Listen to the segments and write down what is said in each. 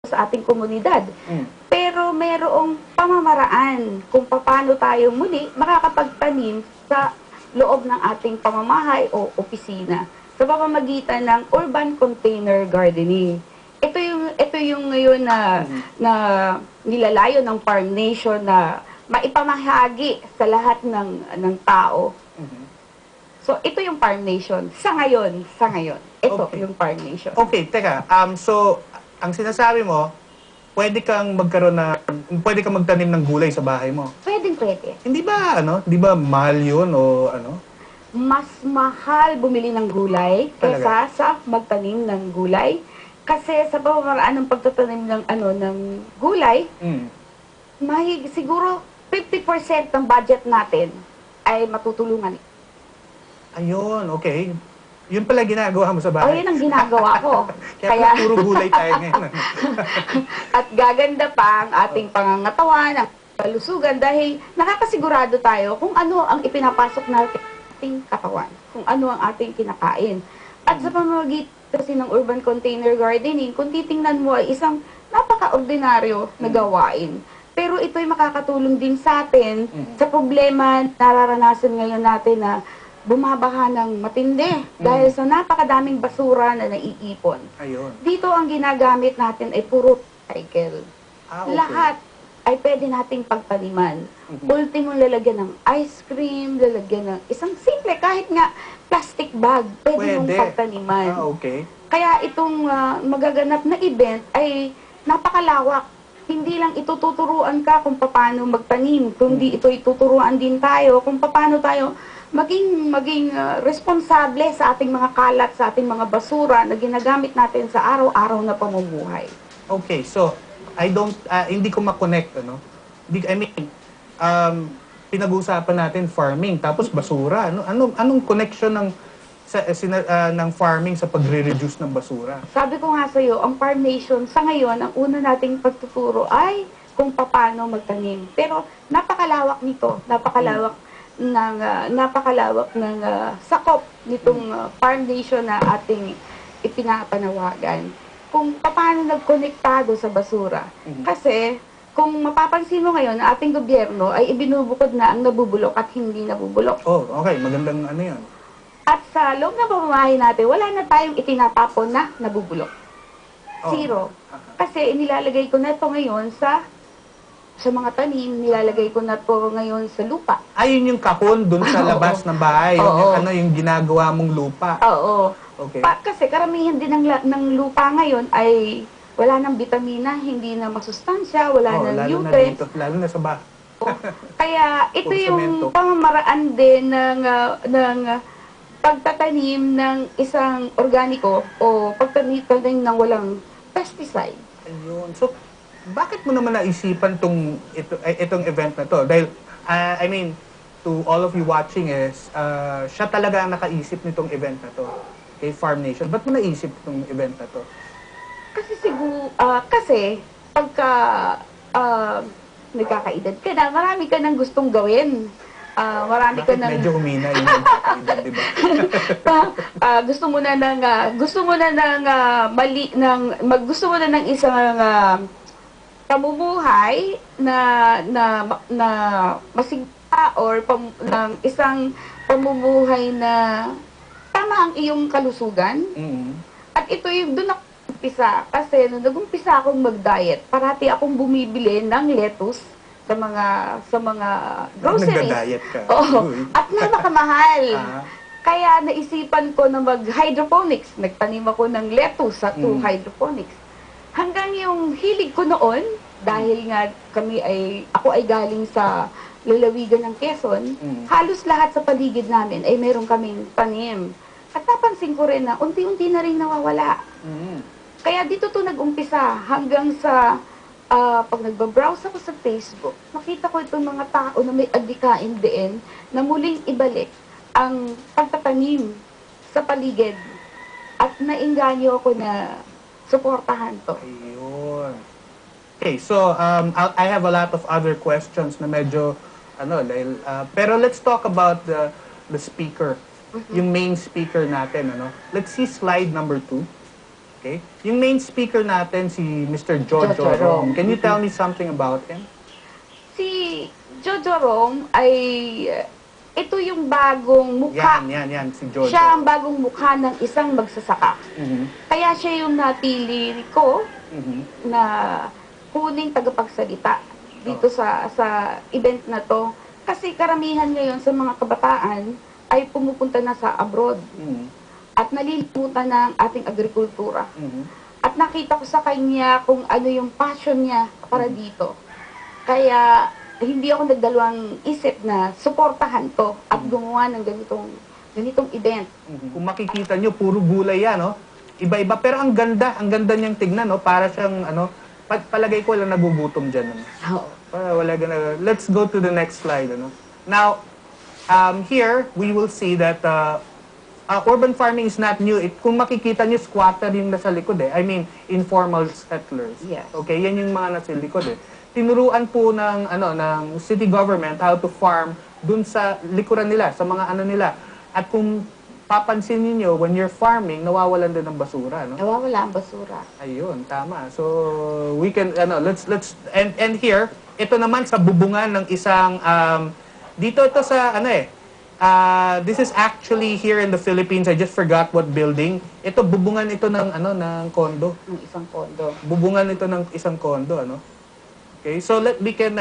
sa ating komunidad. Pero mayroong pamamaraan kung paano tayo muli makakapagtanim sa loob ng ating pamamahay o opisina sa pamamagitan ng urban container gardening. Ito yung ngayon na nilalayo ng Farm Nation na maipamahagi sa lahat ng tao. So ito yung Farm Nation sa ngayon. Ito Okay. yung Farm Nation. Okay, teka. So, ang sinasabi mo, pwede kang magtanim ng gulay sa bahay mo. Pwede. Hindi ba, Hindi ba mahal yun o ano? Mas mahal bumili ng gulay kaysa sa magtanim ng gulay. Kasi sa pamamaraan ng pagtatanim ng gulay, siguro 50% ng budget natin ay matutulungan. Ayun, okay. Yun pala ginagawa mo sa bahay. Yun ang ginagawa ko. Kaya puro gulay tayo ngayon. At gaganda pa ang ating pangangatawan, ang kalusugan, dahil nakakasigurado tayo kung ano ang ipinapasok natin sa ating katawan, kung ano ang ating kinakain. At sa pamamagitan kasi ng urban container gardening, kung titingnan mo ay isang napaka-ordinaryo na gawain. Pero ito'y makakatulong din sa atin sa problema nararanasan ngayon natin na bumabaha ng matindi dahil sa napakadaming basura na naiipon. Ayun. Dito ang ginagamit natin ay puro cycle. Okay. Lahat ay pwede nating pagtaniman. Ultimo, lalagyan ng ice cream, lalagyan ng isang simple, kahit nga plastic bag, pwede mong pagtaniman. Okay. Kaya itong magaganap na event ay napakalawak. Hindi lang itututuruan ka kung paano magtanim, kundi ito ituturuan din tayo kung paano tayo maging responsable sa ating mga kalat, sa ating mga basura na ginagamit natin sa araw-araw na pamumuhay. Okay, so hindi ko ma-connect, pinag-uusapan natin farming tapos basura. Anong connection ng farming sa pagre-reduce ng basura? Sabi ko nga sa iyo, ang Farm Nation sa ngayon, ang una nating pagtuturo ay kung paano magtanim. Pero napakalawak nito, napakalawak ng sakop nitong Farm Nation na ating ipinapanawagan. Kung paano nagkonektado sa basura. Kasi kung mapapansin mo ngayon, ating gobyerno ay ibinubukod na ang nabubulok at hindi nabubulok. Oh, okay, magandang ano 'yan. At sa loob ng pamamahay natin, wala na tayong itinatapon na nabubulok. Zero. Kasi inilalagay ko na ito ngayon sa mga tanim, nilalagay ko na ito ngayon sa lupa. Ayun yung kahon dun sa labas ng bahay. Yung ginagawa mong lupa. Oo. Okay. Kasi karamihan din ng lupa ngayon ay wala ng bitamina, hindi na masustansya, wala ng nutrients. Lalo na sa bahay. Kaya ito yung pamamaraan din ng pagtatanim ng isang organiko o pagtatanim ng walang pesticide. Ayun. So, bakit mo naman naisipan itong event na to? Dahil, to all of you watching siya talaga ang nakaisip nitong event na to. Kay Farm Nation. Ba't mo naisip itong event na to? Kasi pagka nagkakaedad ka na, marami ka nang gustong gawin. Marami ka nang medyo humina yung nagkakaedad, di ba? gusto mo na ng isang pamumuhay na masigla or ng isang pamumuhay na tama ang iyong kalusugan. At ito yung doon ako umpisa. Kasi nung nag-umpisa akong mag-diet, parati akong bumibili ng lettuce sa mga groceries. Nagda-diet ka. Oo. At napakamahal. Kaya naisipan ko na mag-hydroponics. Nagtanim ako ng lettuce sa hydroponics. Hanggang yung hilig ko noon, dahil nga ako ay galing sa lalawigan ng Quezon, halos lahat sa paligid namin ay meron kaming tanim. At napansin ko rin na unti-unti na rin nawawala. Kaya dito to nag-umpisa hanggang sa pag nagbabrowse ako sa Facebook, nakita ko itong mga tao na may adhikain din na muling ibalik ang pagtatanim sa paligid. At nainganyo ako na suportahan to. Ayun. Okay, so I have a lot of other questions na medyo pero let's talk about the speaker. Yung main speaker natin, Let's see slide number 2. Okay? Yung main speaker natin, si Mr. Jojo Jojo Rong. Rong. Can you tell me something about him? Si Jojo Rong ay ito yung bagong mukha. Yan, si Jojo. Siya ang bagong mukha ng isang magsasaka. Mhm. Kaya siya yung napili ko Mhm. na kuning tagapagsalita dito sa event na to. Kasi karamihan ngayon sa mga kabataan ay pumupunta na sa abroad Mhm. at nalilimutan ng ating agrikultura. Mhm. At nakita ko sa kanya kung ano yung passion niya para dito. Kaya hindi ako nagdalawang isip na suportahan to at gumawa ng ganitong event. Kung makikita nyo, puro gulay yan, no? Iba-iba, pero ang ganda niyang tignan, no? Para siyang, palagay ko lang nagugutom dyan, ano? Oo. Let's go to the next slide, ano? Now, here, we will see that urban farming is not new. Kung makikita nyo, squatter yung nasa likod, eh. I mean, informal settlers. Yes. Okay, yan yung mga nasa likod, eh. Tinuruan po ng city government how to farm dun sa likuran nila, sa mga nila. At kung papansin niyo when you're farming, nawawalan din ng basura, no? Nawawala ang basura. Ayun, tama. So, we can, let's, and here, ito naman sa bubungan ng isang, dito ito sa, this is actually here in the Philippines. I just forgot what building. Ito, bubungan ito ng, ng kondo. Ng isang kondo. Bubungan ito ng isang kondo, ano? Okay, so we can,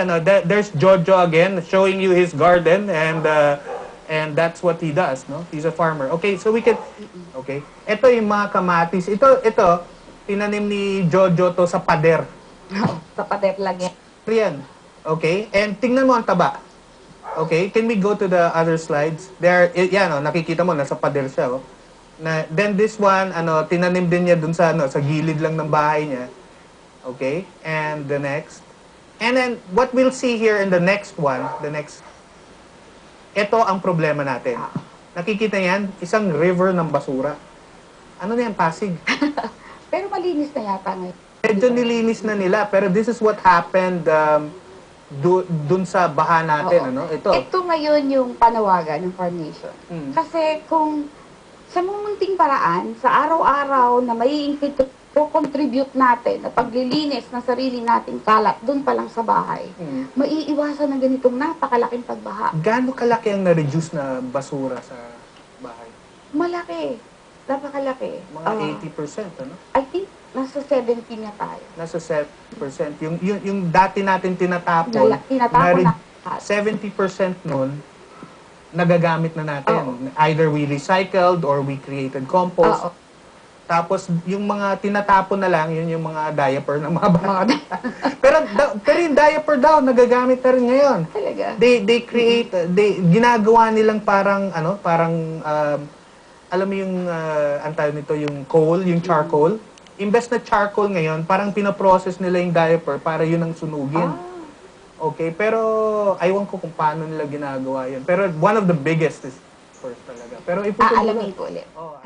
there's Jojo again, showing you his garden, and that's what he does, no? He's a farmer. Okay, so we can, okay. Ito yung mga kamatis. Ito, tinanim ni Jojo to sa pader. Sa pader lang yan. Yan. Okay, and tingnan mo ang taba. Okay, can we go to the other slides? There, yan, nakikita mo, nasa pader siya, oh. Then this one, tinanim din niya dun sa, sa gilid lang ng bahay niya. Okay, and the next. And then, what we'll see here in the next one, ito ang problema natin. Nakikita yan, isang river ng basura. Ano na yan, Pasig? Pero malinis na yata ngayon. Medyo nilinis na nila, pero this is what happened dun sa baha natin, Oo. Ito. Ito ngayon yung panawagan ng Farm Nation. Kasi kung sa mumunting paraan, sa araw-araw na may contribute natin na paglilinis ng sarili nating kalat doon pa lang sa bahay, maiiwasan ng ganitong napakalaking pagbaha. Gaano kalaki ang na-reduce na basura sa bahay? Malaki. Napakalaki. Mga 80%, ano? I think nasa 70 na tayo. Nasa 7%. Yung dati natin tinatapon, Tinatapon na. 70% nun, nagagamit na natin. Oo. Either we recycled or we created compost. Oo. Tapos, yung mga tinatapon na lang, yun yung mga diaper ng mga bata. pero yung diaper daw, nagagamit na rin ngayon. Talaga. Ginagawa nilang parang, alam mo yung, antayo nito, yung coal, yung charcoal. Imbes na charcoal ngayon, parang pinaprocess nila yung diaper para yun ang sunugin. Okay, pero aywan ko kung paano nila ginagawa yun. Pero one of the biggest is first talaga. Pero Aalamin ko ulit. Oh,